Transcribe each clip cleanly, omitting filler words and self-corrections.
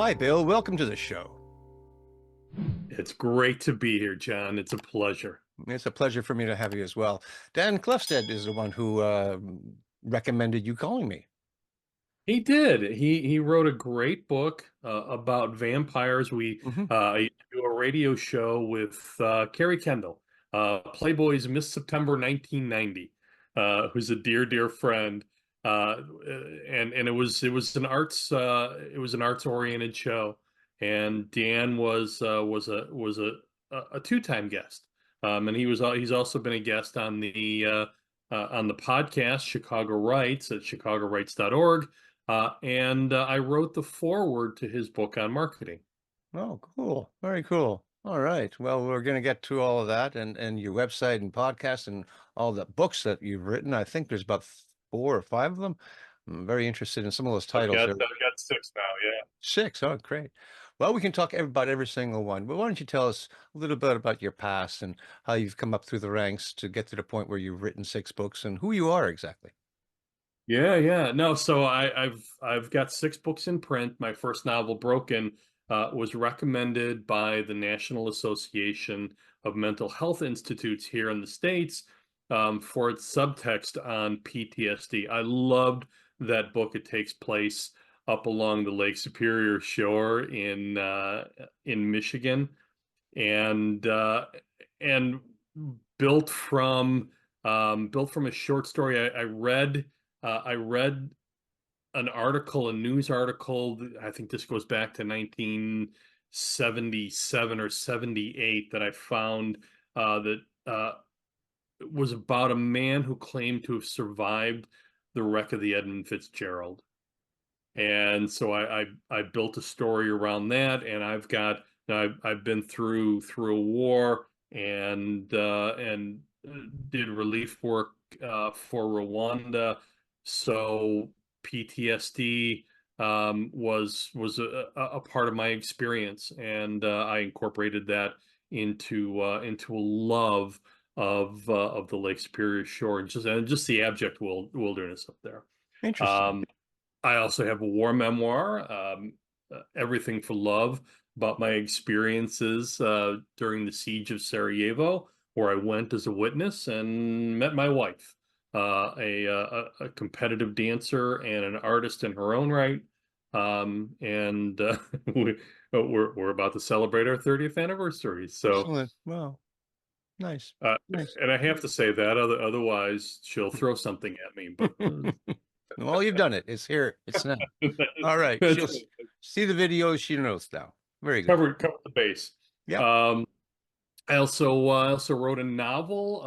Hi, Bill. Welcome to the show. It's great to be here, John. It's a pleasure. It's a pleasure for me to have you as well. Dan Clefstead is the one who recommended you calling me. He did. He wrote a great book about vampires. We Hmm. I do a radio show with Carrie Kendall, Playboy's Miss September 1990, who's a dear friend. And it was an arts oriented show, and Dan was a two-time guest, and he's also been a guest on the podcast Chicago Writes at chicagowrites.org. And I wrote the foreword to his book on marketing. Oh, cool. Very cool. All right. Well, we're going to get to all of that and your website and podcast and all the books that you've written. I think there's about four or five of them. I'm very interested in some of those I've titles. got There I've got six now. Yeah. six. Oh, great. Well, we can talk about every single one, but why don't you tell us a little bit about your past and how you've come up through the ranks to get to the point where you've written six books and who you are exactly? Yeah. No, so I've got six books in print. My first novel, Broken, was recommended by the National Association of Mental Health Institutes here in the States, for its subtext on PTSD. I loved that book. It takes place up along the Lake Superior shore in Michigan, and built from built from a short story. I read an article, a news article. I think this goes back to 1977 or 78, that I found that was about a man who claimed to have survived the wreck of the Edmund Fitzgerald. And so I built a story around that, and I've been through a war, and did relief work for Rwanda. So PTSD was a part of my experience, and I incorporated that into a love of the Lake Superior shore, and just the abject wilderness up there. Interesting. Um, I also have a war memoir, Everything for Love, about my experiences during the siege of Sarajevo, where I went as a witness and met my wife, a competitive dancer and an artist in her own right. And we're about to celebrate our 30th anniversary. So, Excellent. Well, nice. uh, Nice. and I have to say that, otherwise she'll throw something at me. But Well, you've done it. It's here. It's now. All right. that's See the videos. She knows now. Very good. covered the base. Yep. Um, I also wrote a novel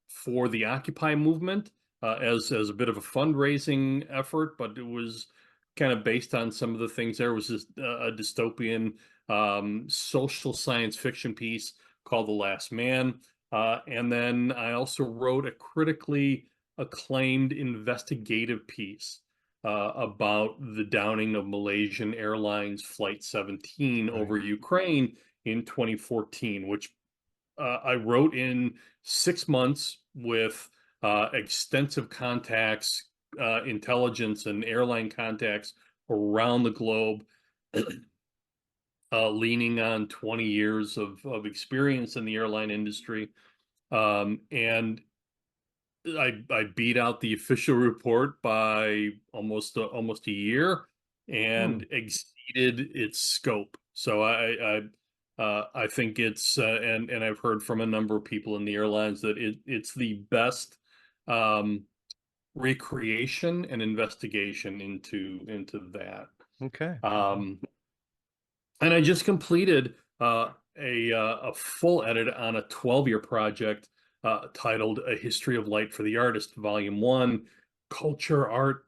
for the Occupy movement, as a bit of a fundraising effort, but it was kind of based on some of the things there. It was just a dystopian social science fiction piece called The Last Man. And then I also wrote a critically acclaimed investigative piece about the downing of Malaysian Airlines Flight 17 Right. over Ukraine in 2014, which I wrote in 6 months with extensive contacts, intelligence and airline contacts around the globe, leaning on 20 years of experience in the airline industry. And I beat out the official report by almost a year, Hmm. and exceeded its scope. So I think and I've heard from a number of people in the airlines that it's the best um, recreation and investigation into that. Okay. Um, and I just completed a full edit on a 12-year project titled "A History of Light for the Artist," Volume One, Culture, Art,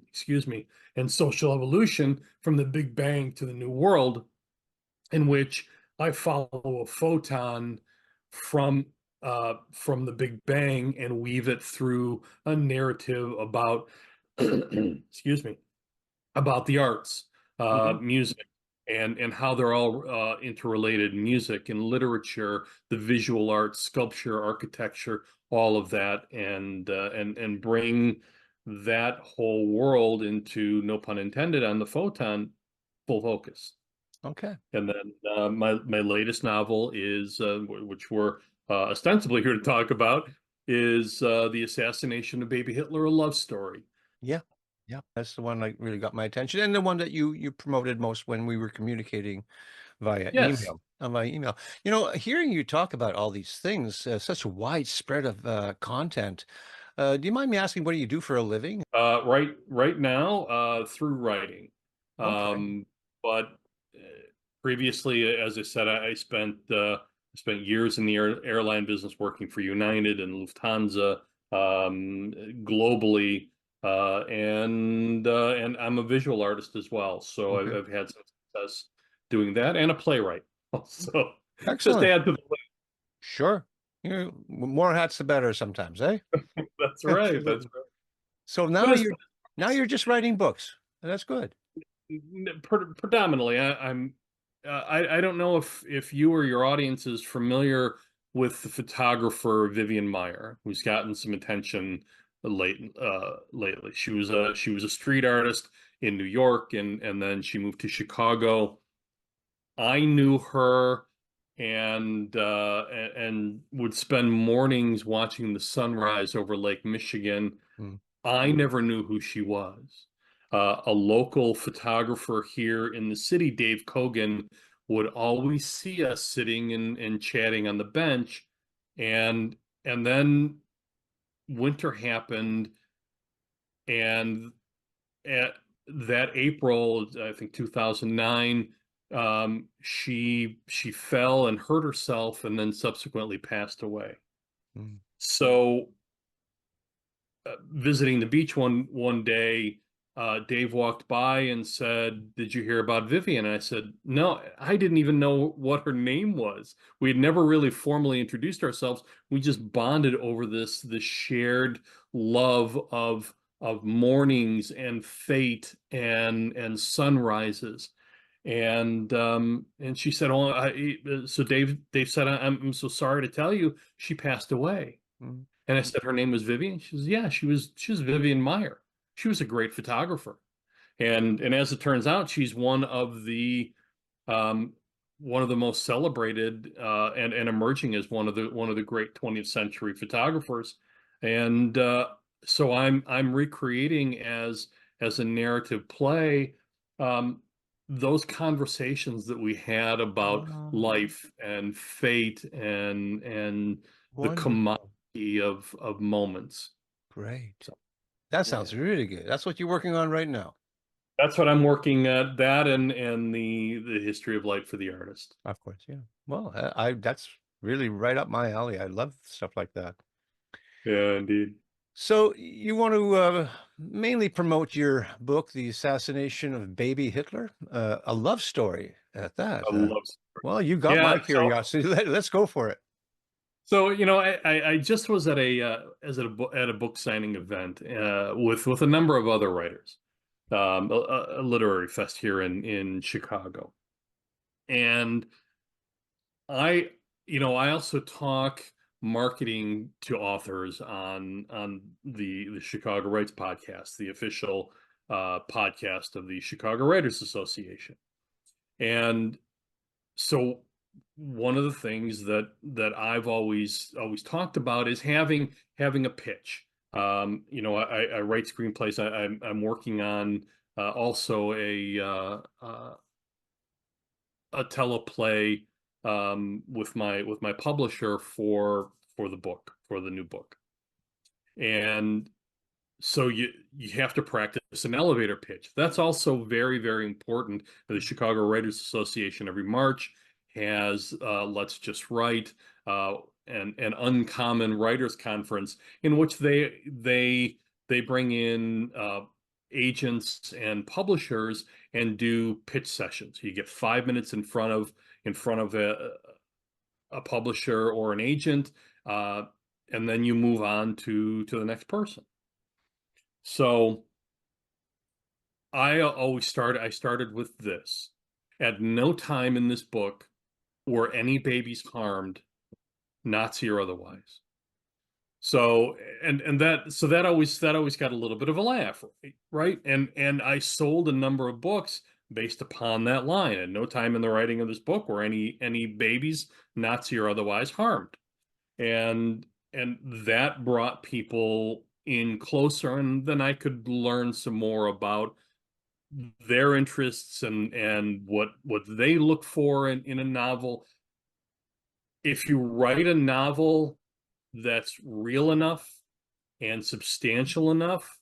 excuse me, and Social Evolution from the Big Bang to the New World, in which I follow a photon from the Big Bang and weave it through a narrative about excuse me, about the arts, Hmm. music, and how they're all interrelated: music and literature, the visual arts, sculpture, architecture, all of that, and bring that whole world into, no pun intended, on the photon, full focus. Okay. And then my latest novel is, which we're ostensibly here to talk about, is The Assassination of Baby Hitler, a love story. Yeah. Yeah. That's the one that really got my attention, and the one that you promoted most when we were communicating via Yes. email. Via email. You know, hearing you talk about all these things, such a wide spread of content. Do you mind me asking, what do you do for a living? Right now, through writing. Okay. But uh, previously, as I said, I spent years in the airline business working for United and Lufthansa, globally, and I'm a visual artist as well. So Okay. I've had some success doing that, and a playwright. So just Excellent. add to the Sure. You know, more hats the better sometimes, eh? list. That's right. That's Absolutely. right. So But now you're just writing books. That's good. predominantly, I don't know if you or your audience is familiar with the photographer Vivian Maier, who's gotten some attention lately. She was a street artist in New York, and then she moved to Chicago. I knew her and would spend mornings watching the sunrise over Lake Michigan. Mm, I never knew who she was. A local photographer here in the city, Dave Kogan, would always see us sitting and chatting on the bench. And and then winter happened, and at that April, I think 2009, she fell and hurt herself and then subsequently passed away. mm, So visiting the beach one day, Dave walked by and said, "Did you hear about Vivian?" And I said, "No, I didn't even know what her name was. We had never really formally introduced ourselves. We just bonded over this shared love of mornings and fate and sunrises." And she said, "Oh, so Dave said, I'm so sorry to tell you, she passed away." mm. And I said, her name was Vivian. She says, yeah, she was Vivian Maier. She was a great photographer. And as it turns out, she's um, one of the most celebrated, and emerging as one of the great 20th century photographers. And so I'm recreating as a narrative play, um, those conversations that we had about Ah, life and fate and the wonderful. commodity of moments. Great. So That yeah, sounds really good. That's what you're working on right now. that's what I'm working at. That and the history of light for the artist. Of course, yeah. Well, I that's really right up my alley. I love stuff like that. Yeah, indeed. So you want to mainly promote your book, The Assassination of Baby Hitler, a love story at that. I love. Well, you got Yeah. my curiosity. Let's go for it. So I just was at a book signing event with a number of other writers, a literary fest here in Chicago, and I I also talk marketing to authors on the Chicago Writes podcast, the official podcast of the Chicago Writers Association. And so one of the things that I've always talked about is having a pitch. I write screenplays. I'm working on also a teleplay with my publisher for the new book. And so you have to practice an elevator pitch. That's also very, very important. The Chicago Writers Association every March has Let's Just Write, an uncommon writers conference in which they bring in agents and publishers and do pitch sessions. You get 5 minutes in front of a publisher or an agent, uh, and then you move on to the next person. So I started with this. At no time in this book were any babies harmed, Nazi or otherwise. So and that always got a little bit of a laugh, right? And I sold a number of books based upon that line. At no time in the writing of this book were any babies, Nazi or otherwise, harmed. And that brought people in closer, and then I could learn some more about their interests and what they look for in a novel. If you write a novel that's real enough and substantial enough,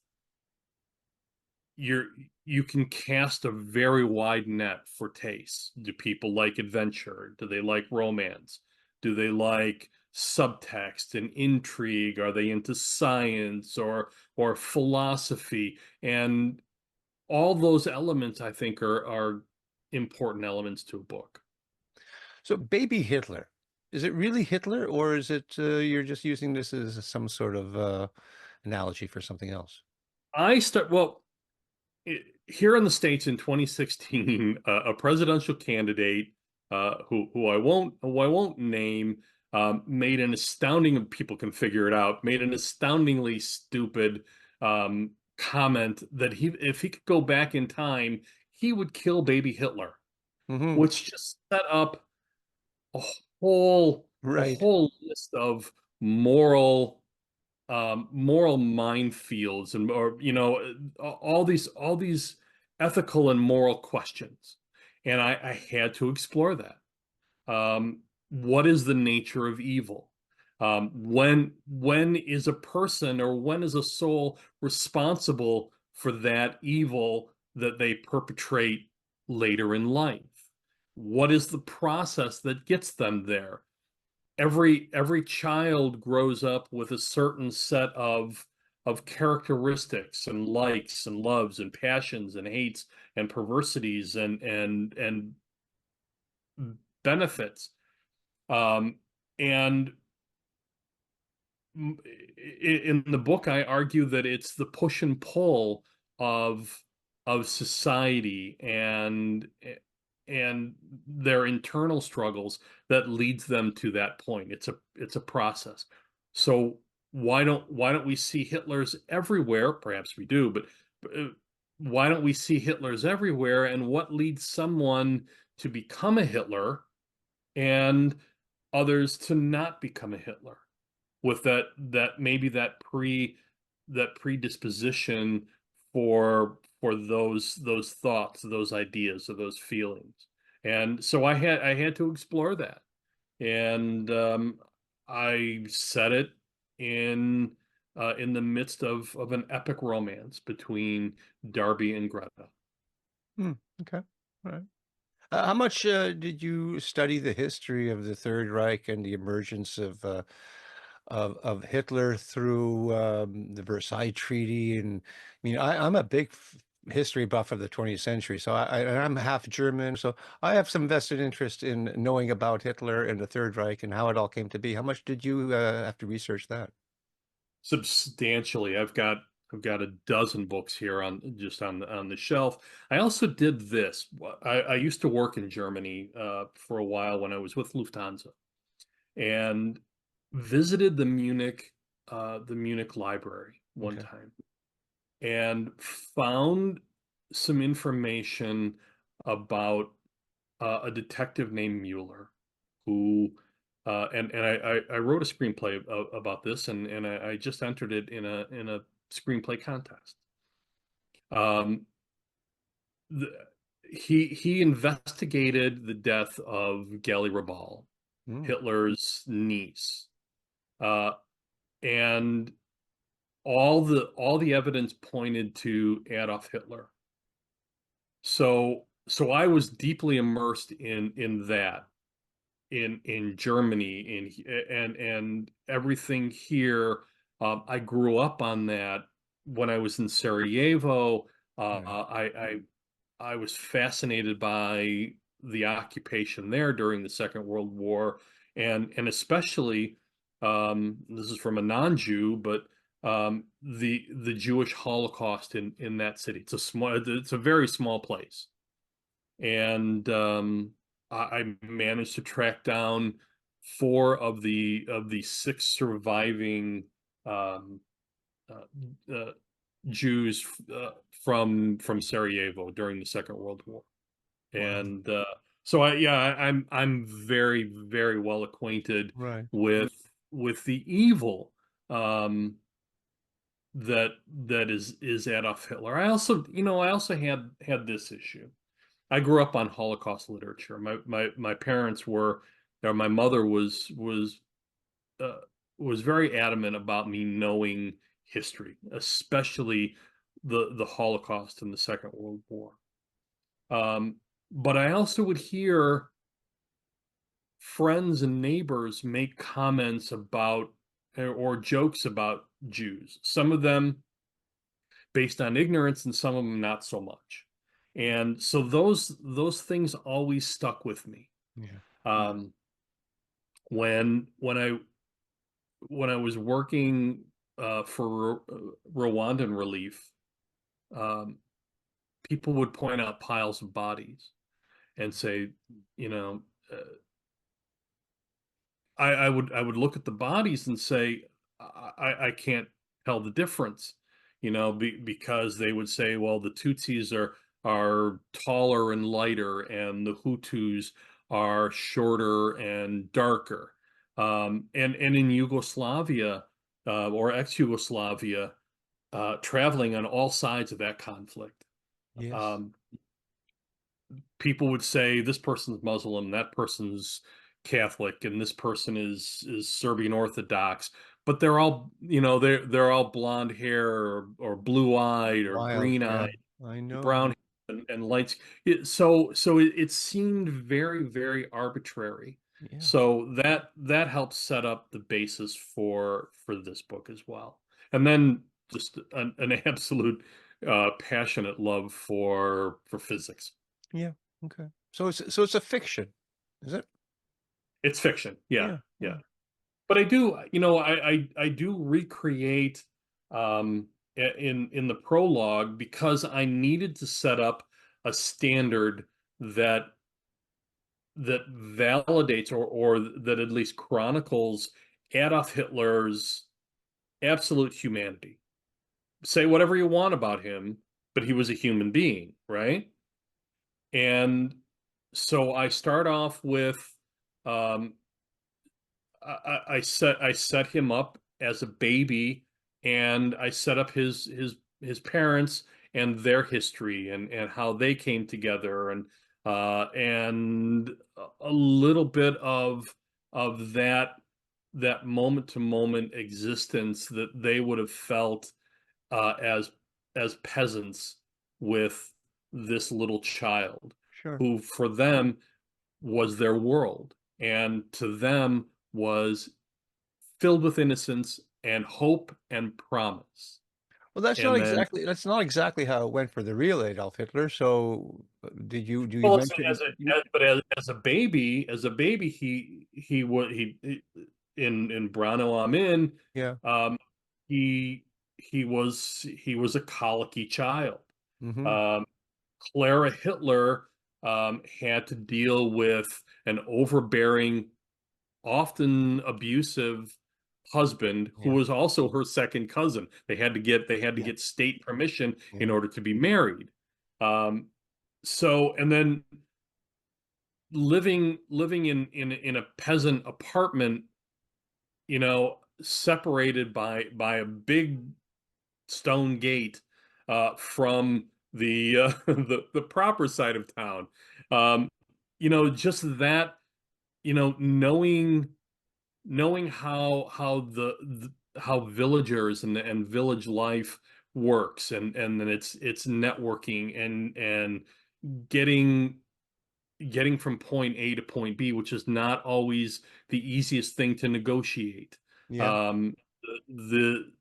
you're you can cast a very wide net for tastes. Do people like adventure? Do they like romance? Do they like subtext and intrigue? Are they into science or philosophy? And all those elements, I think, are important elements to a book. So Baby Hitler, is it really Hitler, or is it you're just using this as some sort of analogy for something else? Well, here in the States in 2016, a presidential candidate who I won't name made an astounding, people can figure it out, made an astoundingly stupid comment that if he could go back in time, he would kill baby Hitler, Hmm. which just set up a whole a Right. whole list of moral moral minefields and or all these ethical and moral questions, and I had to explore that. What is the nature of evil? When is a person or when is a soul responsible for that evil that they perpetrate later in life? What is the process that gets them there? Every child grows up with a certain set of characteristics and likes and loves and passions and hates and perversities and benefits. And in the book, I argue that it's the push and pull of society and their internal struggles that leads them to that point. It's a process. So why don't we see Hitlers everywhere? Perhaps we do, but why don't we see Hitlers everywhere? And what leads someone to become a Hitler and others to not become a Hitler? With that maybe that predisposition for those thoughts, those ideas, or those feelings. And so I had to explore that. And I set it in the midst of an epic romance between Darby and Greta. Hmm. Okay. All right. How much did you study the history of the Third Reich and the emergence of Hitler through the Versailles Treaty? And I mean, I'm a big history buff of the 20th century, so and I'm half German, so I have some vested interest in knowing about Hitler and the Third Reich and how it all came to be. How much did you have to research that? Substantially. I've got a dozen books here on just on the shelf. I also did this. I used to work in Germany for a while when I was with Lufthansa, and visited the Munich library one Okay. time and found some information about a detective named Mueller who and I wrote a screenplay about this, and I just entered it in a screenplay contest. Um, the, he investigated the death of Gally Rabal, Mm. Hitler's niece, uh, and all the evidence pointed to Adolf Hitler. So I was deeply immersed in that in Germany and everything here. I grew up on that when I was in Sarajevo. Right. I was fascinated by the occupation there during the Second World War, and especially this is from a non-Jew, but the Jewish Holocaust in that city. It's a very small place, and I managed to track down four of the six surviving um, uh, uh, Jews from Sarajevo during the Second World War. Wow. And so I'm very, very well acquainted Right. with the evil um, that is Adolf Hitler. I also had this issue. I grew up on Holocaust literature. My parents were, or my mother uh, was very adamant about me knowing history, especially the Holocaust and the Second World War. Um, but I also would hear friends and neighbors make comments about or jokes about Jews. Some of them based on ignorance, and some of them not so much. And so those things always stuck with me. Yeah. Um, when I was working for Rwandan relief, um, people would point out piles of bodies and say, you know, uh, I would look at the bodies and say, I can't tell the difference, because they would say, well, the Tutsis are taller and lighter, and the Hutus are shorter and darker. And in Yugoslavia or ex-Yugoslavia, traveling on all sides of that conflict. Yes. Um, People would say this person's Muslim, that person's Catholic, and this person is Serbian Orthodox, but they're all blonde hair or blue eyed or Wild. green Yeah. eyed, I know. brown and lights. So it seemed very, very arbitrary. Yeah. So that helps set up the basis for this book as well. And then just an absolute passionate love for physics. Yeah. Okay. So it's a fiction, is it? It's fiction. Yeah, Yeah. yeah. Yeah. But I do recreate in the prologue because I needed to set up a standard that validates or that at least chronicles Adolf Hitler's absolute humanity. Say whatever you want about him, but he was a human being, right? And so I start off with um, I set him up as a baby, and I set up his parents and their history and how they came together, and a little bit of that moment to moment existence that they would have felt as peasants with this little child Sure. who for them was their world, and to them was filled with innocence and hope and promise. Well, that's not And then, exactly that's not exactly how it went for the real Adolf Hitler. So, do you well, mention you? as a baby, in Brano Amin, Yeah. um, he he was a colicky child. Mm-hmm. Um, Clara Hitler had to deal with an overbearing, often abusive husband who Yeah. was also her second cousin. They had to Yeah. get state permission in Yeah. order to be married. Um, and then living in a peasant apartment, separated by a big stone gate from the proper side of town. Um, just that, knowing how villagers and village life works, and then it's networking and getting getting from point A to point B, which is not always the easiest thing to negotiate. Yeah. Um, the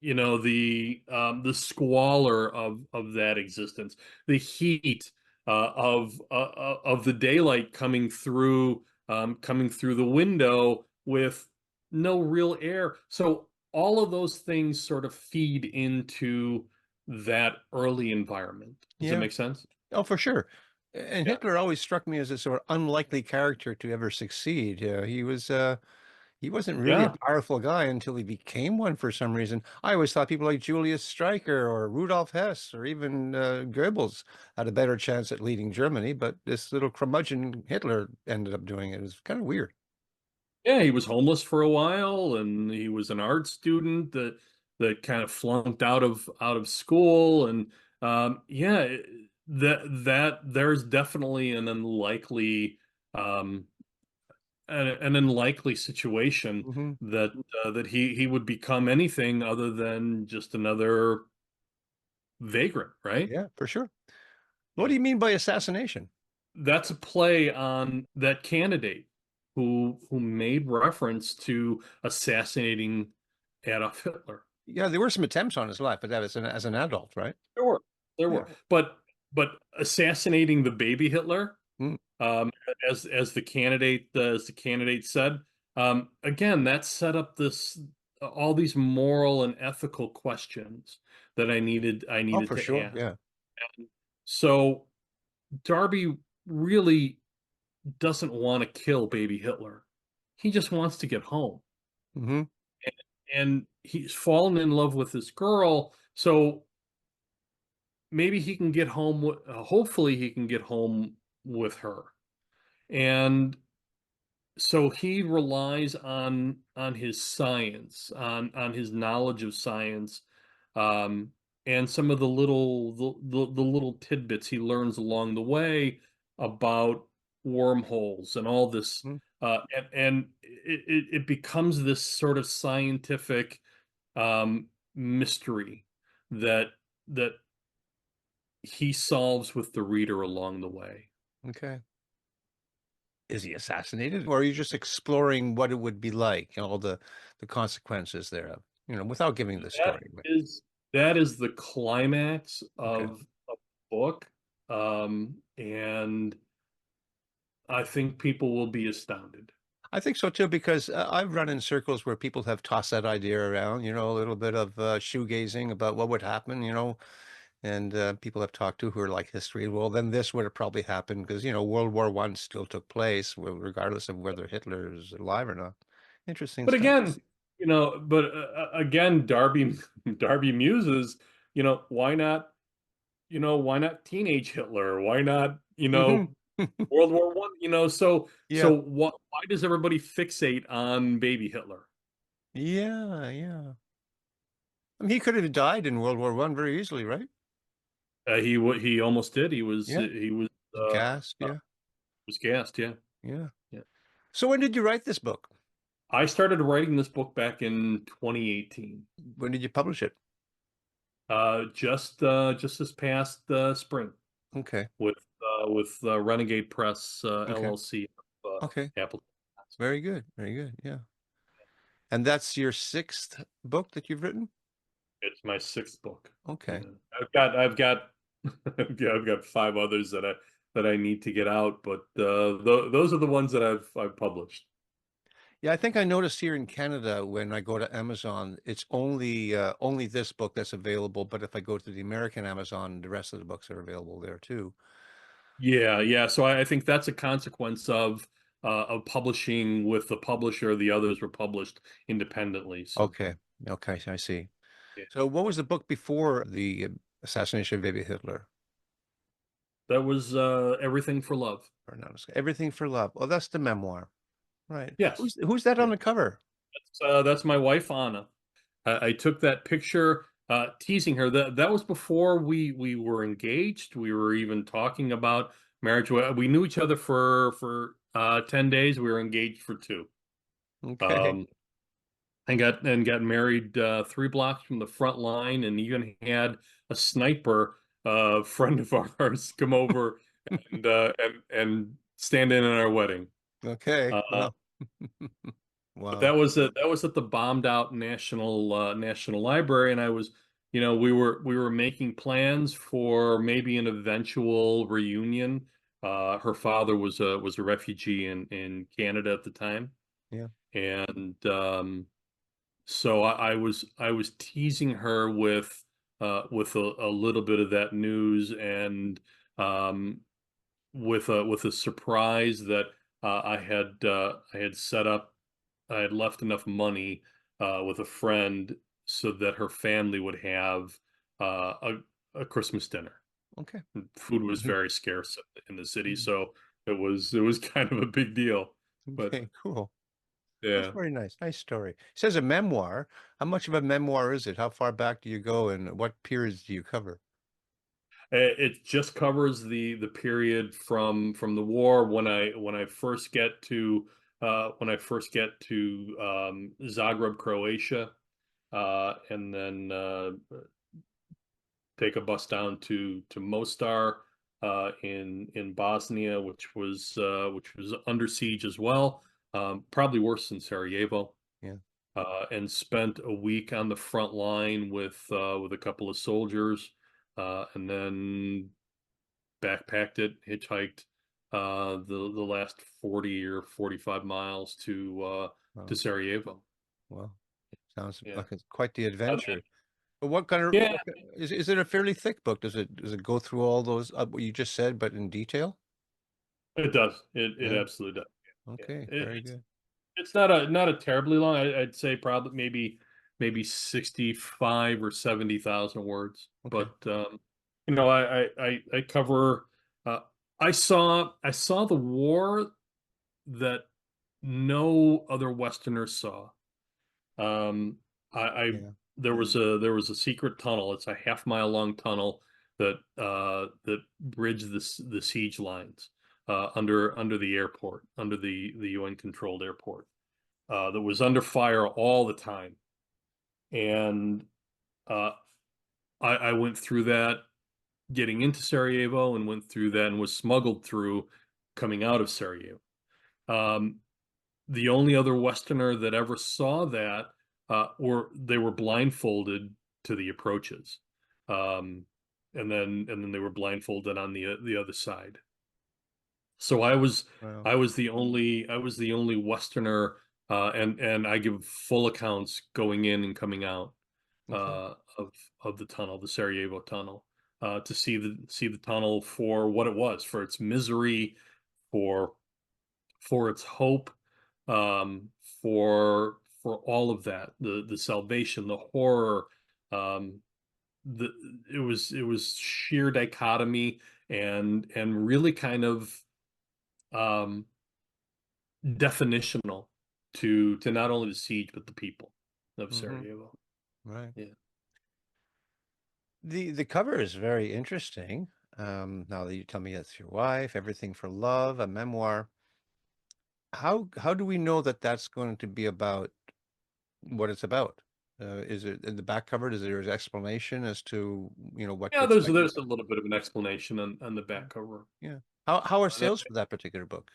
the squalor of that existence, the heat of the daylight coming through the window with no real air. So all of those things sort of feed into that early environment. Does that Yeah. make sense? Oh, for sure. And Yeah. Hitler always struck me as a sort of unlikely character to ever succeed. He was. He wasn't really a Yeah. powerful guy until he became one for some reason. I always thought people like Julius Streicher or Rudolf Hess or even Goebbels had a better chance at leading Germany, but this little curmudgeon Hitler ended up doing it. It was kind of weird. Yeah, he was homeless for a while, and he was an art student that kind of flunked out of school, and yeah, that there's definitely um, an unlikely situation Hmm. that he would become anything other than just another vagrant, right? Yeah, for sure. What Yeah. do you mean by assassination? That's a play on that candidate who made reference to assassinating Adolf Hitler. Yeah, there were some attempts on his life, but that was as an adult, right? There were, there Yeah. were, but assassinating the baby Hitler, Mm. um, as the candidate said, again, that set up this all these moral and ethical questions that I Oh, needed for to sure. ask. Yeah. So Darby really doesn't want to kill baby Hitler. He just wants to get home. Hmm. And he's fallen in love with this girl. So maybe he can get home hopefully he can get home with her. And so he relies on his science, on his knowledge of science, um, and some of the little tidbits he learns along the way about wormholes and all this, and it becomes this sort of scientific mystery that that he solves with the reader along the way. Okay. Is he assassinated, or are you just exploring what it would be like, all the consequences thereof, without giving the That story away? is that is the climax Okay. of a book, and I think people will be astounded. I think so too, because I've run in circles where people have tossed that idea around, a little bit of shoegazing about what would happen, and people I've talked to who are like history. Well, then this would have probably happened because, World War One still took place, regardless of whether Hitler is alive or not. Interesting But stuff. again, again, Darby muses, why not teenage Hitler? Why not, Hmm. World War One? So Yeah. why does everybody fixate on baby Hitler? Yeah. Yeah. I mean, he could have died in World War One very easily, right? He almost did. Yeah. Gassed. Yeah. Was gassed. Yeah, Yeah. yeah. So when did you write this book? I started writing this book back in 2018. When did you publish it? Just this past spring Okay. with Renegade Press Okay. LLC, Okay. Apple. Very good. Very good. Yeah. And that's your sixth book that you've written? It's my sixth book. Okay. Yeah. I've got I've got five others that I need to get out, but those are the ones that I've published. Yeah, I think I noticed here in Canada when I go to Amazon, it's only this book that's available, but if I go to the American Amazon, the rest of the books are available there too. Yeah, yeah. So I think that's a consequence of publishing with the publisher. The others were published independently. So Okay. Okay, I see. yeah. So what was the book before the Assassination of Baby Hitler? That was Everything for Love. Or not, Everything for Love. Oh, that's the memoir. Right. Yes. Who's that on Yeah. the cover? That's my wife Anna. I took that picture teasing her. That was before we were engaged. We were even talking about marriage. We knew each other for 10 days. We were engaged for two. Okay. Um, and got married 3 blocks from the front line, and even had a sniper friend of ours come over and stand in on our wedding. Okay. Uh, Well. but Wow. that was at the bombed out National Library, and I was, we were making plans for maybe an eventual reunion. Her father was a refugee in Canada at the time, Yeah. and so I was teasing her with a little bit of that news, and um, with a surprise that I had set up I had left enough money with a friend so that her family would have a Christmas dinner. Okay. Food was Mhm. very scarce in the city, Mm. so it was kind of a big deal. But Okay, cool. That's yeah, very nice. Nice story. It says a memoir. How much of a memoir is it? How far back do you go and what periods do you cover? it just covers the period from the war when I first get to Zagreb, Croatia, and then take a bus down to Mostar in Bosnia, which was under siege as well, probably worse than Sarajevo. Yeah. And spent a week on the front line with a couple of soldiers, and then backpacked it, hitchhiked the last 40 or 45 miles to Wow. Sarajevo. Well, sounds Yeah. like it's quite the Uh, adventure. But what kind of yeah, is it a fairly thick book? Does it go through all those what you just said, but in detail? it does. It Yeah. absolutely does. Yeah. Okay. It, Very it's good. it's not a terribly long. I'd say probably maybe 65 or 70,000 words. Okay. But I cover. Uh, I saw the war that no other Westerners saw. Um, I Yeah. there was a secret tunnel. It's a half-mile long tunnel that bridged the siege lines under the airport, under the UN controlled airport, that was under fire all the time. And uh, I went through that getting into Sarajevo, and went through that and was smuggled through coming out of Sarajevo. Um, the only other Westerner that ever saw that were they were blindfolded to the approaches, um, and then they were blindfolded on the other side. So Well, I was the only Westerner, and I give full accounts going in and coming out okay. of the tunnel, the Sarajevo tunnel, to see the tunnel for what it was, for its misery, for for its hope, um, for all of that, the salvation, the horror, um, the it was sheer dichotomy, and really kind of um, definitional to not only the siege but the people of Mm-hmm. Sarajevo. Right. Yeah. The cover is very interesting. Now that you tell me it's your wife, everything for love, a memoir. How do we know that that's going to be about what it's about? Is it in the back cover? Is there an explanation as to, what to Yeah, there's expect? there's a little bit of an explanation on the Yeah. back cover. Yeah. How are That sales for that particular book?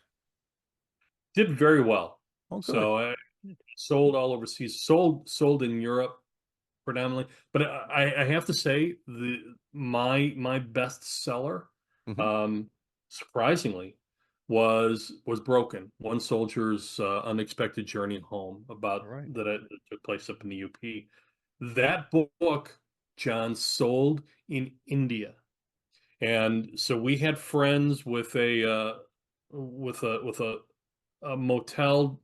did very well. Oh, good. So I sold all overseas, sold in Europe predominantly. But I have to say my best seller, Hmm. um, surprisingly, was Broken, One Soldier's Unexpected Journey Home, All about right. that took place up in the UP. That book, John, sold in India. And so we had friends with a motel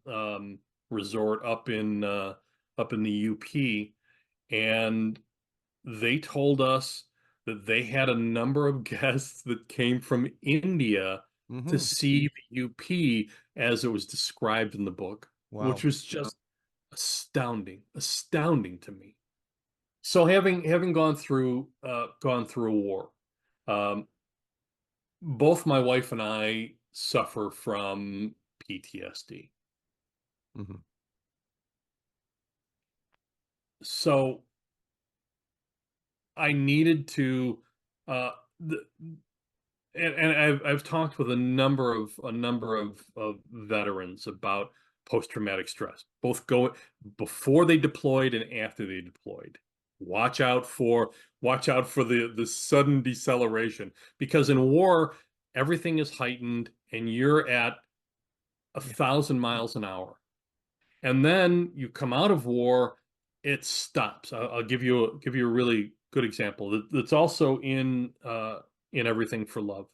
resort up in the UP, and they told us that they had a number of guests that came from India to Hmm. see the UP as it was described in the book, which Wow. was just astounding to me. So having gone through a war, um, both my wife and I suffer from PTSD. Hmm. So I needed to uh the, and I've talked with a number of veterans about post-traumatic stress, both go before they deployed and after they deployed. Watch out for the sudden deceleration, because in war everything is heightened and you're at a Yeah. 1,000 miles an hour. And then you come out of war, it stops. I'll give you a really good example that's also in Everything for Love.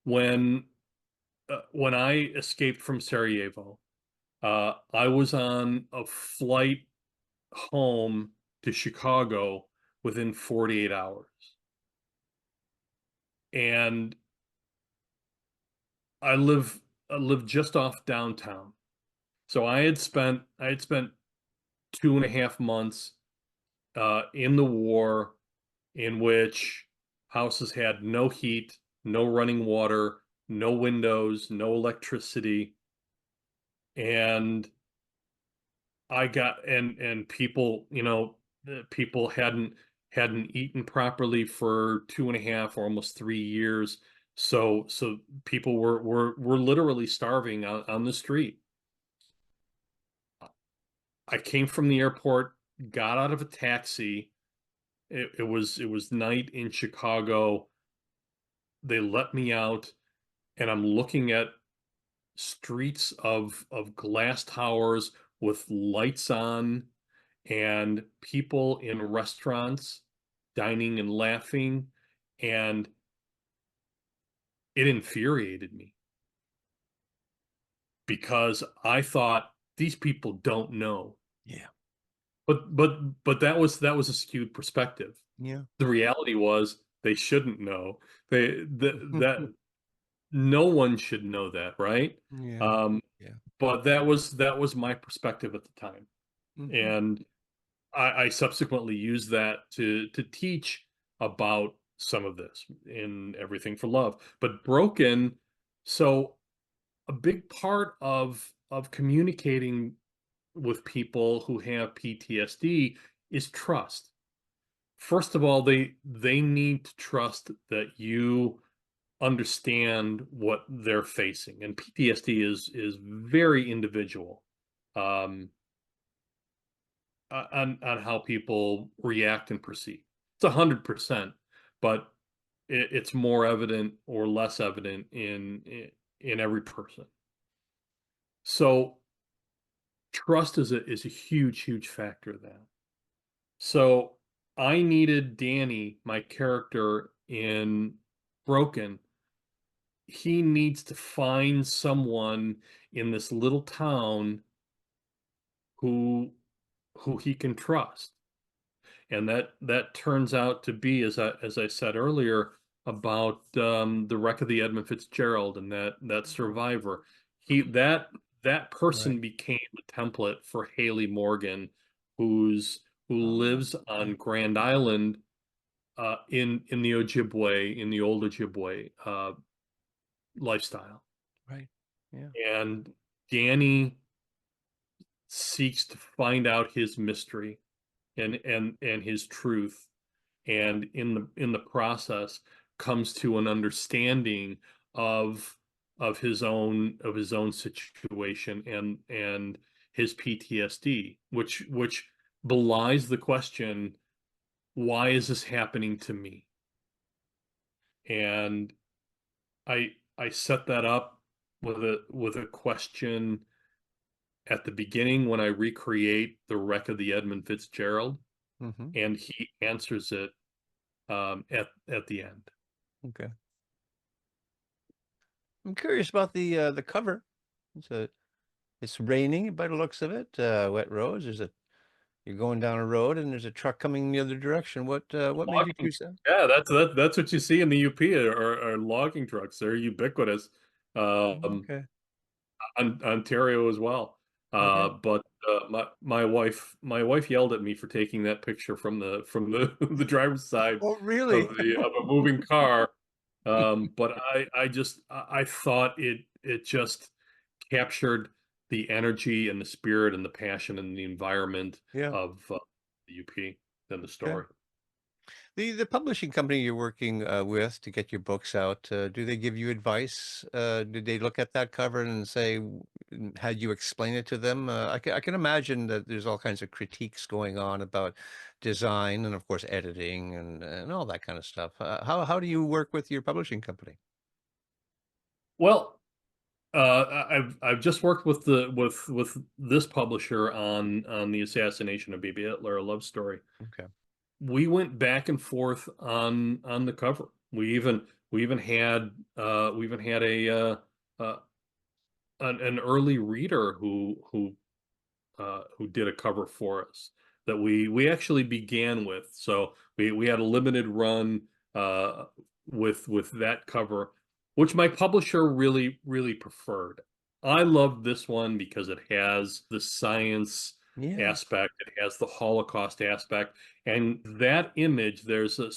When when I escaped from Sarajevo, I was on a flight home to Chicago within 48 hours. And I live I live just off downtown. So I had spent 2.5 months in the war, in which houses had no heat, no running water, no windows, no electricity, and and people, people hadn't eaten properly for 2.5 or almost 3 years. So people were literally starving on the street. I came from the airport, got out of a taxi. It was night in Chicago. They let me out, and I'm looking at streets of glass towers with lights on, and people in restaurants dining and laughing, and it infuriated me because I thought these people don't know. Yeah. But that was a skewed perspective. Yeah. The reality was they shouldn't know. That no one should know that, right? Yeah. Um, Yeah. but that was my perspective at the time. Hmm. And I subsequently used that to teach about some of this in Everything for Love. But Broken, so a big part of communicating with people who have PTSD is trust. First of all, they need to trust that you understand what they're facing. And PTSD is very individual. Um, on how people react and perceive. It's 100%, but it's more evident or less evident in every person. So trust is a huge factor of that. So I needed Danny, my character in Broken. He needs to find someone in this little town who who he can trust. And that turns out to be, as I said earlier, about the wreck of the Edmund Fitzgerald and that survivor. He that Right. person became a template for Haley Morgan, who Oh, lives on okay. Grand Island, in the Ojibwe, in the old Ojibwe lifestyle. Right. Yeah. And Danny seeks to find out his mystery and his truth, and in the process comes to an understanding of of his own situation and his PTSD, which belies the question, why is this happening to me? And I set that up with a question at the beginning when I recreate the wreck of the Edmund Fitzgerald, Hmm. and he answers it at the end. Okay. I'm curious about the cover. It's a it's raining by the looks of it. Wet roads. You're going down a road and there's a truck coming the other direction. What made you Logging, choose that? yeah, that's what you see in the UP are logging trucks. They're ubiquitous. Um, Okay. Ontario as well. Okay. But my wife yelled at me for taking that picture from the the driver's side Oh, of really? the of a moving car. But I thought it just captured the energy and the spirit and the passion and the environment Yeah. of the UP and the Okay. story. The publishing company you're working with to get your books out, do they give you advice? Did they look at that cover and say, had you explain it to them? I can imagine that there's all kinds of critiques going on about design and, of course, editing and all that kind of stuff. How do you work with your publishing company? Well, I've just worked with this publisher on the Assassination of Baby Hitler, a love story. Okay. We went back and forth on the cover. We even had a an early reader who did a cover for us that we actually began with. So we had a limited run uh, with that cover, which my publisher really preferred. I loved this one because it has the science Yeah. aspect, it has the Holocaust aspect, and that image. There's a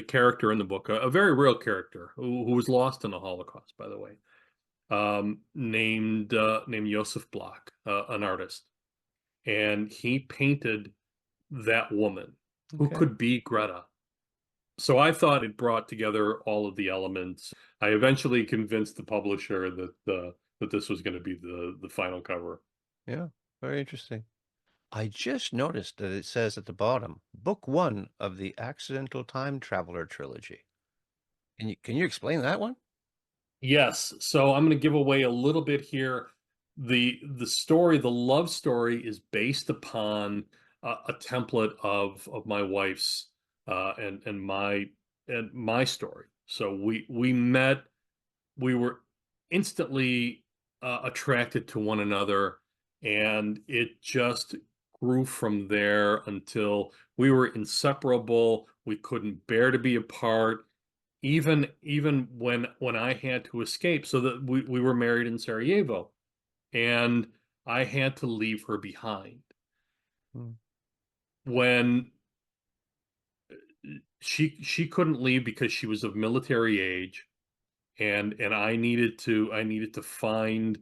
character in the book, a very real character who was lost in the Holocaust, by the way, named Josef Block, an artist, and he painted that woman who Okay. could be Greta. So I thought it brought together all of the elements. I eventually convinced the publisher that this was going to be the final cover. Yeah. Very interesting. I just noticed that it says at the bottom, book one of the Accidental Time Traveler Trilogy. Can you explain that one? Yes, so I'm going to give away a little bit here. The story, the love story, is based upon a template of my wife's and my story. So we met, we were instantly attracted to one another, and it just grew from there until we were inseparable. We couldn't bear to be apart, even when I had to escape. So that we were married in Sarajevo, and I had to leave her behind. Hmm. When she couldn't leave because she was of military age, and I needed to find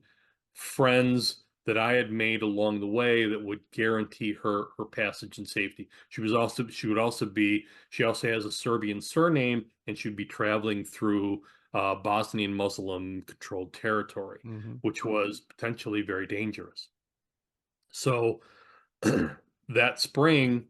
friends that I had made along the way that would guarantee her passage and safety. She also has a Serbian surname, and she'd be traveling through Bosnian Muslim controlled territory, Hmm. which was potentially very dangerous. So that spring,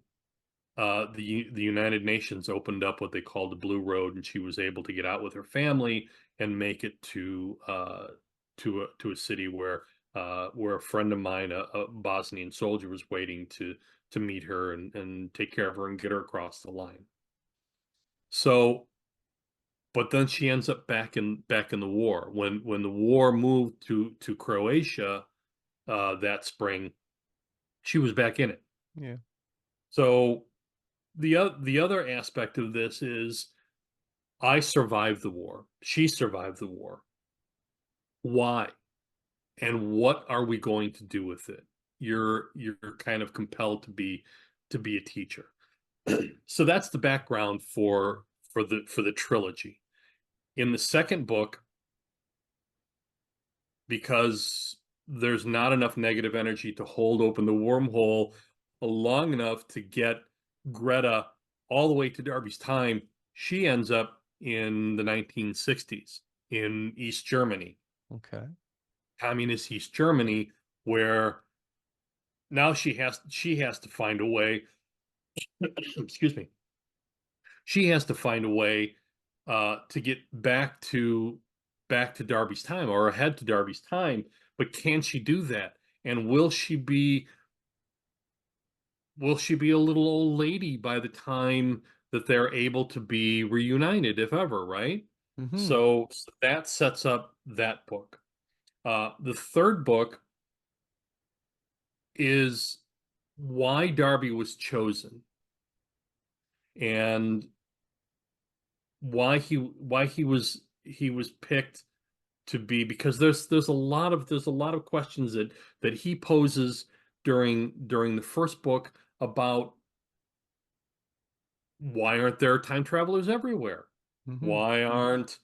the United Nations opened up what they called the Blue Road, and she was able to get out with her family and make it to a city where a friend of mine, a Bosnian soldier, was waiting to meet her and take care of her and get her across the line. So, but then she ends up back in the war. When the war moved to Croatia that spring, she was back in it. Yeah. So the other aspect of this is I survived the war. She survived the war. Why? And what are we going to do with it? You're kind of compelled to be a teacher. So that's the background for the trilogy. In the second book, because there's not enough negative energy to hold open the wormhole long enough to get Greta all the way to Darby's time, she ends up in the 1960s in East Germany, Okay. communist East Germany, where now she has to find a way, excuse me, she has to find a way to get back to Darby's time, or ahead to Darby's time. But can she do that? And will she be a little old lady by the time that they're able to be reunited, if ever, right? Hmm. So that sets up that book. The third book is why Darby was chosen, and why he was picked to be, because there's a lot of questions that he poses during the first book about why aren't there time travelers everywhere? Hmm. Why aren't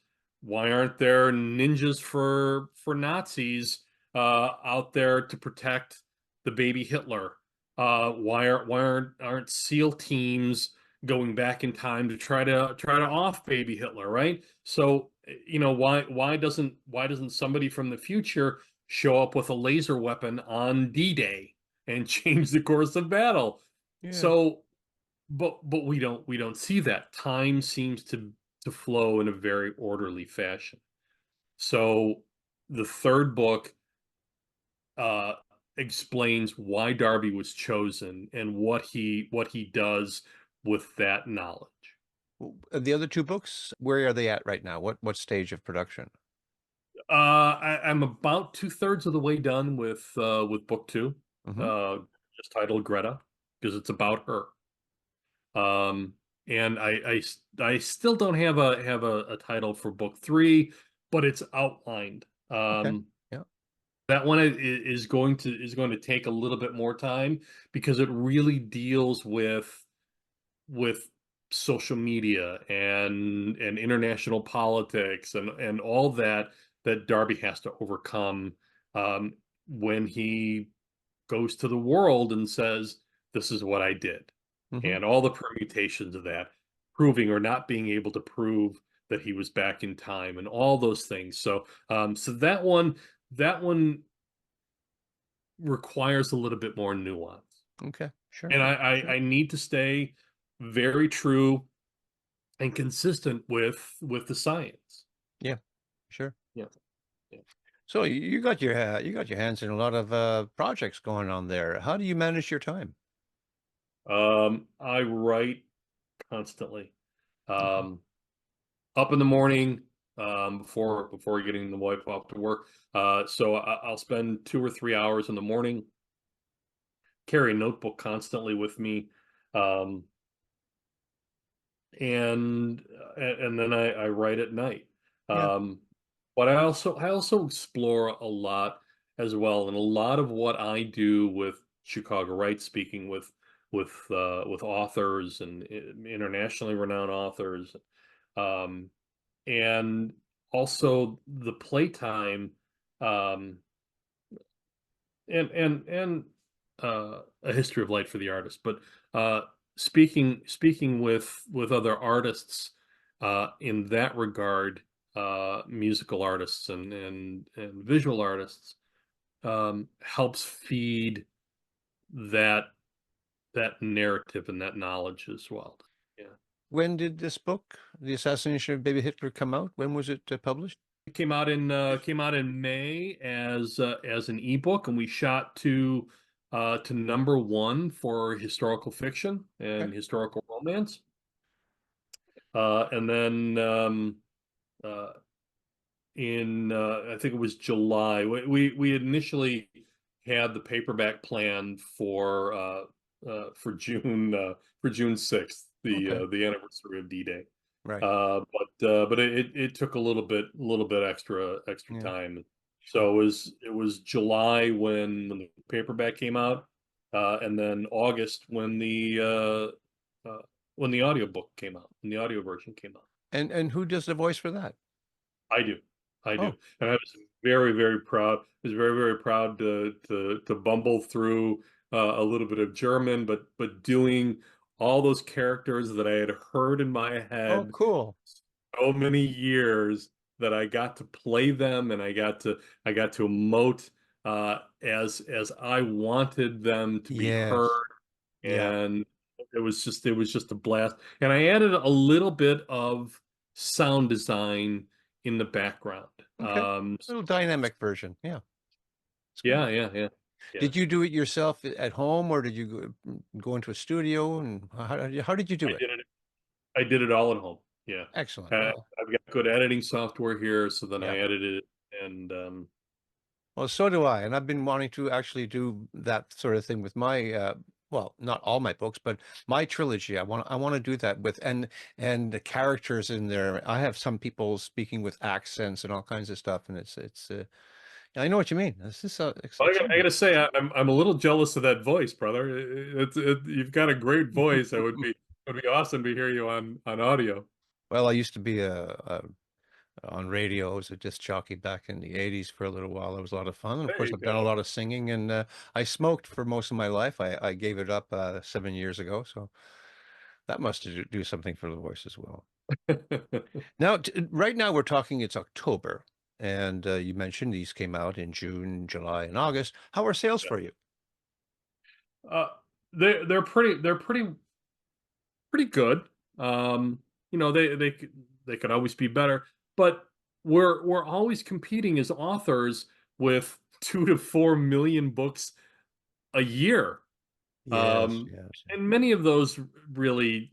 there ninjas for Nazis out there to protect the baby Hitler? Why aren't SEAL teams going back in time to try to off baby Hitler, right? So, why doesn't somebody from the future show up with a laser weapon on D-Day and change the course of battle? Yeah. So, but we don't see that. Time seems to flow in a very orderly fashion. So the third book uh explains why Darby was chosen and what he does with that knowledge. The other two books, where are they at right now? What stage of production? I'm about 2/3 of the way done with book two, Hmm. uh, just titled Greta, because it's about her. Um, and I still don't have a title for book three, but it's outlined. Okay. Yeah. That one is going to take a little bit more time because it really deals with social media and international politics and all that Darby has to overcome um, when he goes to the world and says, "This is what I did," Hmm. and all the permutations of that, proving or not being able to prove that he was back in time, and all those things. So that one requires a little bit more nuance, Okay. Sure. and Sure. I need to stay very true and consistent with the science. Yeah. Sure. Yeah. Yeah. So you got your hands in a lot of projects going on there. How do you manage your time? I write constantly. Mhm. Um, Up in the morning, before getting the wife off to work. I'll spend 2 or 3 hours in the morning, carry a notebook constantly with me, um, and then I write at night. Yeah. Um, but I also explore a lot as well, and a lot of what I do with Chicago Right, speaking with authors and internationally renowned authors, um, and also the playtime, um, and a history of light for the artist. But speaking with other artists in that regard, musical artists and visual artists, helps feed that that narrative and that knowledge as well. Yeah. When did this book, The Assassination of Baby Hitler, come out? When was it published? It came out in May as an ebook, and we shot to number one for historical fiction Okay. and historical romance. And then uh, in I think it was July, we initially had the paperback plan for June 6th, Okay. the anniversary of D-Day. Right. But it took a little bit extra Yeah. time. Sure. So it was July when the paperback came out, and then August when the audiobook came out, when the audio version came out. And who does the voice for that? I do. I do. Oh, And I was very, very proud. I was very, very proud to bumble through a little bit of German, but doing all those characters that I had heard in my oh, head cool. so many years, that I got to play them, and I got to emote as I wanted them to be Yes. heard, Yeah. and it was just a blast. And I added a little bit of sound design in the background. Okay. Little dynamic version. Yeah. It's good. Yeah, yeah, yeah, yeah. Did you do it yourself at home, or did you go into a studio? And how did you do I it? did it. I did it all at home. Yeah, Excellent. uh, Well, I've got good editing software here, so then yeah. I edited it, and Well, so do I. And I've been wanting to actually do that sort of thing with my well, not all my books, but my trilogy. I want to do that with and the characters in there. I have some people speaking with accents and all kinds of stuff, and it's I know what you mean. This is But I exciting. gotta say, I'm a little jealous of that voice, brother. You've got a great voice. It would be awesome to hear you on audio. Well, I used to be on radio. I was a disc jockey back in the 80s for a little while. It was a lot of fun. And of There course, you I've done a go. lot of singing, and I smoked for most of my life. I gave it up 7 years ago. So that must do something for the voice as well. Now, right now we're talking, it's October. And you mentioned these came out in June, July, and August. How are sales Yeah. for you? Uh, they're pretty good. Um, they could always be better, but we're always competing as authors with 2 to 4 million books a year. Yes, yes. And many of those really,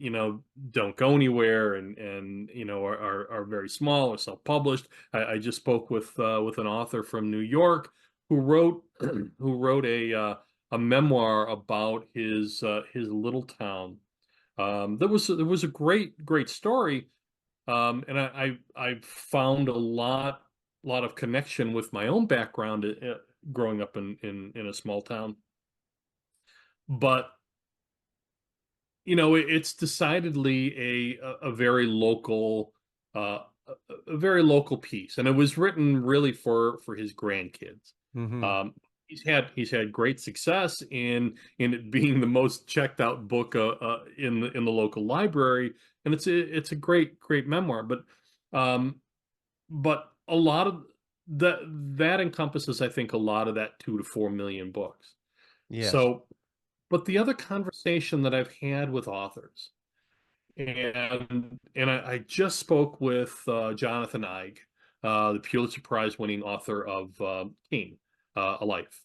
don't go anywhere and are very small or self-published. I just spoke with an author from New York who wrote who wrote a memoir about his little town. There was a great story, and I found a lot of connection with my own background, growing up in a small town. But it's decidedly a very local, a very local piece, and it was written really for his grandkids. Hmm. He's had great success in it being the most checked out book, in the local library, and it's a great memoir. But a lot of that encompasses, I think, a lot of that 2 to 4 million books. Yes. So, but the other conversation that I've had with authors, and I just spoke with Jonathan Eig, the Pulitzer Prize winning author of King, A Life,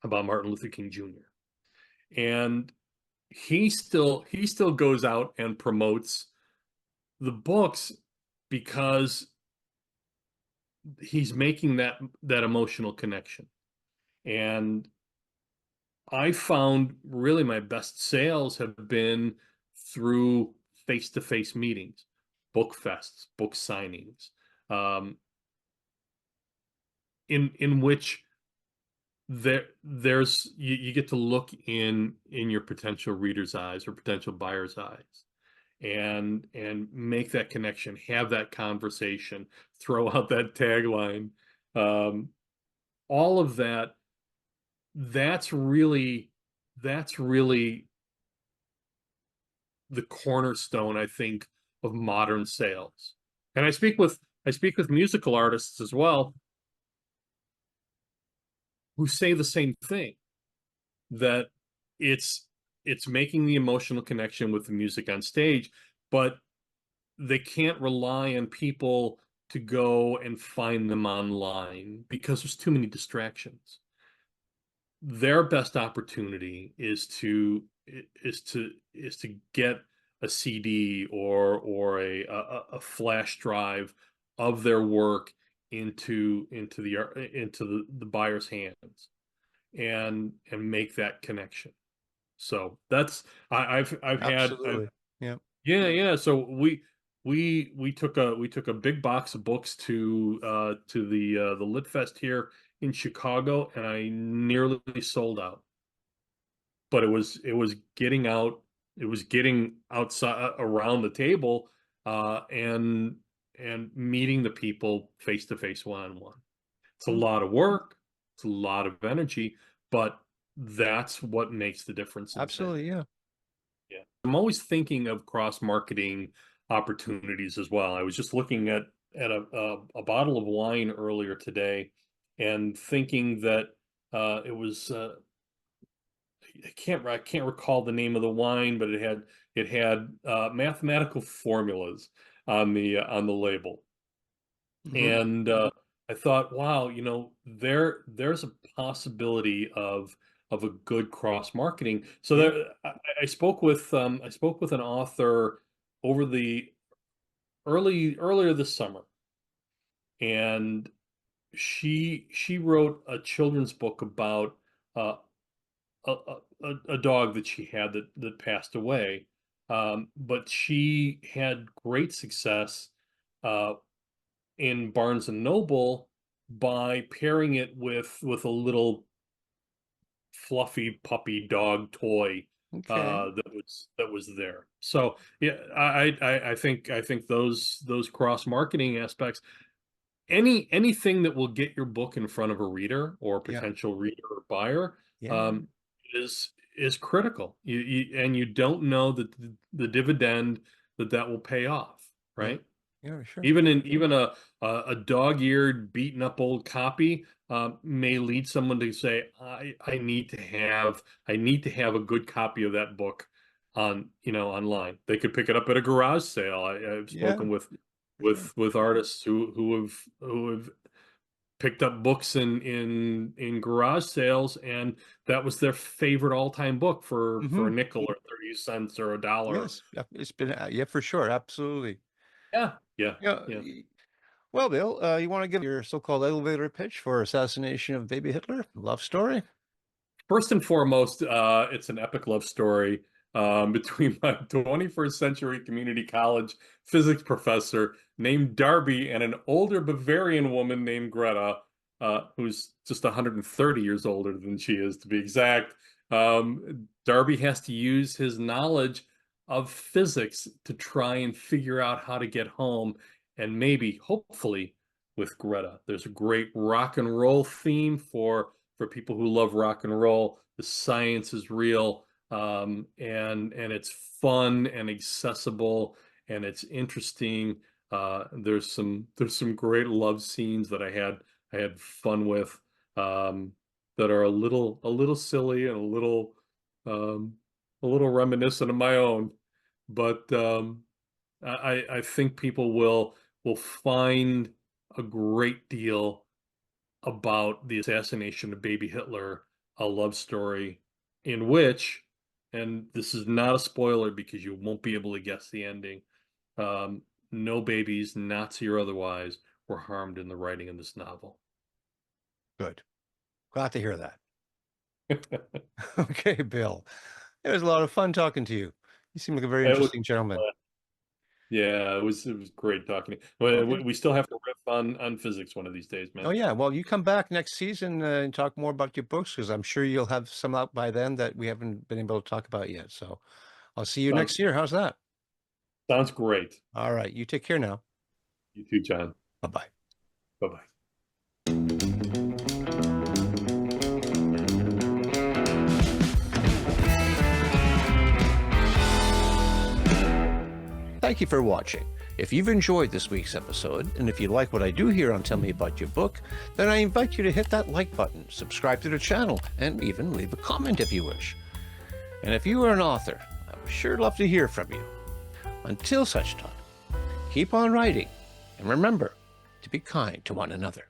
about Martin Luther King Jr. And he still goes out and promotes the books because he's making that emotional connection. And I found really my best sales have been through face-to-face meetings, book fests, book signings, um, in which there's you get to look in your potential reader's eyes or potential buyer's eyes, and make that connection, have that conversation, throw out that tagline, um, all of that. That's really the cornerstone, I think, of modern sales. And I speak with musical artists as well who say the same thing, that it's it's making the emotional connection with the music on stage, but they can't rely on people to go and find them online because there's too many distractions. Their best opportunity is to get a CD or a flash drive of their work into the buyer's hands, and make that connection. So that's I've had I've Absolutely. Yeah. yeah. So we took a big box of books to the Lit Fest here in Chicago, and I nearly sold out. But it was getting out, it was getting outside, around the table, and meeting the people face to face, one on one. It's a Mm. lot of work, it's a lot of energy, but that's what makes the difference in sales. Absolutely. Yeah. Yeah. I'm always thinking of cross-marketing opportunities as well. I was just looking at a bottle of wine earlier today and thinking that it was I can't recall the name of the wine, but it had mathematical formulas on the label. Hmm. And I thought, wow, there's a possibility of a good cross marketing. So Yeah. I spoke with an author over the earlier this summer, and she wrote a children's book about uh, a dog that she had that passed away. But she had great success uh, in Barnes and Noble by pairing it with a little fluffy puppy dog toy Okay. that was there. So yeah, I think those cross marketing aspects, anything that will get your book in front of a reader or Yeah. potential reader or buyer, Yeah. um, is critical. And you don't know the dividend that will pay off, Yeah. right? Yeah. Sure. Even a dog-eared, beaten up old copy may lead someone to say, I need to have a good copy of that book online. They could pick it up at a garage sale. I've Yeah. spoken with Sure. with artists who have picked up books in garage sales, and that was their favorite all-time book for Hmm. a nickel or 30 cents or a dollar. Yes, it's been, yeah, for sure. Absolutely. Yeah, yeah, Yeah. yeah. Well, Bill, you want to give your so-called elevator pitch for Assassination of Baby Hitler? Love story? First and foremost, it's an epic love story between my 21st century community college physics professor named Darby and an older Bavarian woman named Greta, who's just 130 years older than she is, to be exact. Darby has to use his knowledge of physics to try and figure out how to get home, and maybe, hopefully, with Greta. There's a great rock and roll theme for people who love rock and roll. The science is real, and it's fun and accessible, and it's interesting. There's some great love scenes that I had fun with, that are a little silly and um, a little reminiscent of my own, but I think people will find a great deal about the assassination of baby Hitler, a love story in which, and this is not a spoiler because you won't be able to guess the ending, um, no babies, Nazi or otherwise, were harmed in the writing of this novel. Good. Glad to hear that. Okay, Bill. It was a lot of fun talking to you. You seem like a very It was, interesting gentleman. yeah, it was great talking to you. Well, Okay. we still have to riff on physics one of these days, Oh, man. yeah. Well, you come back next season and talk more about your books because I'm sure you'll have some out by then that we haven't been able to talk about yet. So I'll see you Sounds next year. How's that? sounds great. All right. You take care now. You too, John. Bye-bye. Bye bye. Thank you for watching. If you've enjoyed this week's episode, and if you like what I do here on Tell Me About Your Book, then I invite you to hit that like button, subscribe to the channel, and even leave a comment if you wish. And if you are an author, I would sure love to hear from you. Until such time, keep on writing, and remember to be kind to one another.